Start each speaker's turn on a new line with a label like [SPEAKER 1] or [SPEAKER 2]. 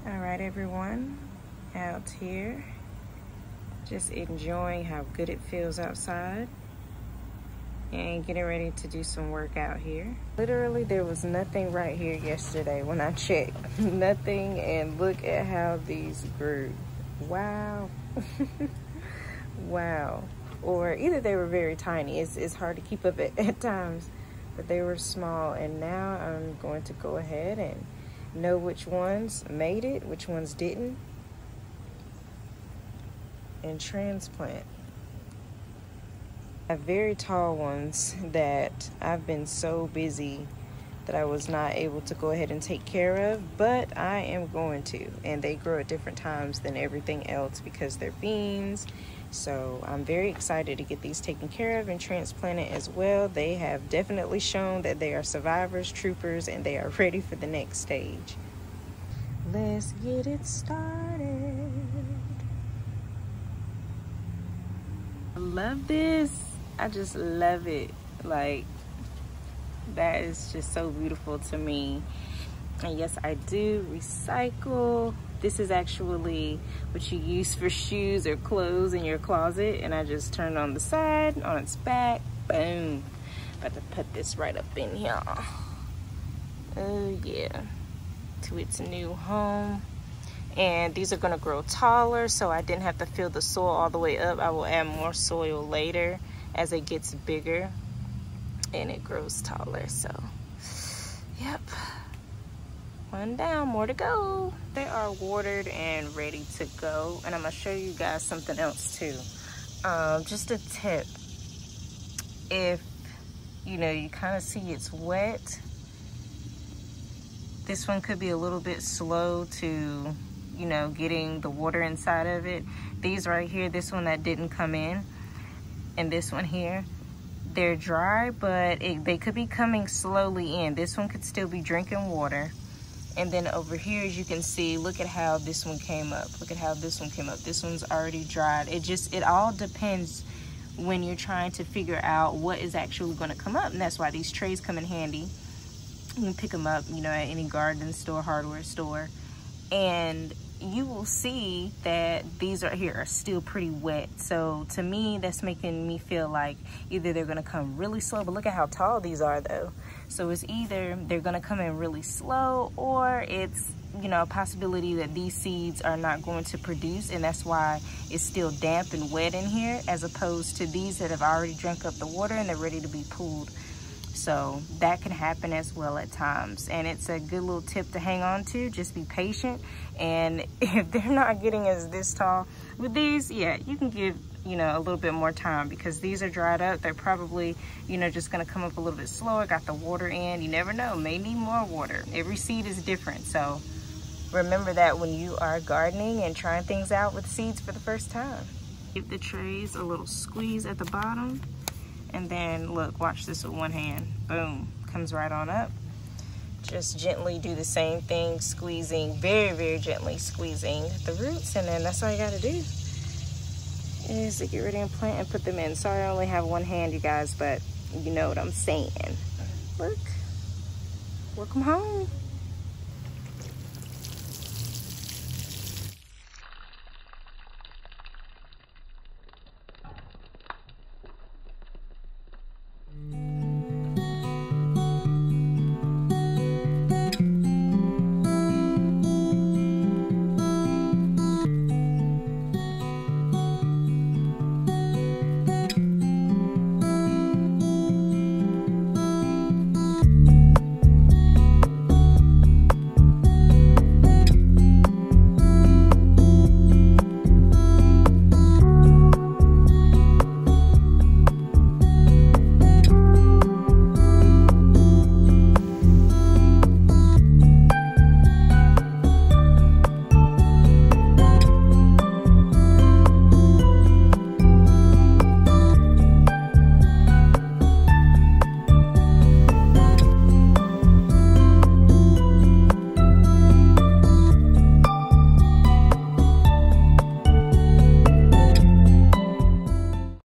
[SPEAKER 1] All right, everyone, out here, just enjoying how good it feels outside and getting ready to do some work out here. Literally, there was nothing right here yesterday when I checked. Nothing, and look at how these grew. Wow. Wow. Or either they were very tiny. It's hard to keep up at times, but they were small, and now I'm going to go ahead and know which ones made it, which ones didn't, and transplant. I have very tall ones that I've been so busy that I was not able to go ahead and take care of, but I am going to, and they grow at different times than everything else because they're beans. So I'm very excited to get these taken care of and transplanted as well. They have definitely shown that they are survivors, troopers, and they are ready for the next stage. Let's get it started. I love this. I just love it. Like, that is just so beautiful to me. And yes, I do recycle. This is actually what you use for shoes or clothes in your closet, and I just turned on the side, on its back, boom. About to put this right up in here. Oh yeah, to its new home. And these are gonna grow taller, so I didn't have to fill the soil all the way up. I will add more soil later as it gets bigger and it grows taller. So yep, one down, more to go. They are watered and ready to go, and I'm gonna show you guys something else too. Just a tip, if you know you kind of see it's wet, this one could be a little bit slow to, you know, getting the water inside of it. These right here, this one that didn't come in, and this one here, they're dry, but they could be coming slowly in. This one could still be drinking water. And then over here, as you can see, look at how this one came up. Look at how this one came up. This one's already dried. It all depends when you're trying to figure out what is actually going to come up. And that's why these trays come in handy. You can pick them up, you know, at any garden store, hardware store. And you will see that these right here are still pretty wet. So to me, that's making me feel like either they're gonna come really slow, but look at how tall these are though. So it's either they're gonna come in really slow, or it's, you know, a possibility that these seeds are not going to produce, and that's why it's still damp and wet in here, as opposed to these that have already drank up the water and they're ready to be pulled. So that can happen as well at times, and it's a good little tip to hang on to. Just be patient, and if they're not getting as this tall with these, yeah, you can give, you know, a little bit more time, because these are dried up. They're probably, you know, just gonna come up a little bit slower. Got the water in, you never know, may need more water. Every seed is different, so remember that when you are gardening and trying things out with seeds for the first time. Give the trays a little squeeze at the bottom. And then look, watch this with one hand. Boom, comes right on up. Just gently do the same thing, squeezing, very, very gently squeezing the roots. And then that's all you gotta do is to get ready and plant and put them in. Sorry, I only have one hand, you guys, but you know what I'm saying. Look, welcome home.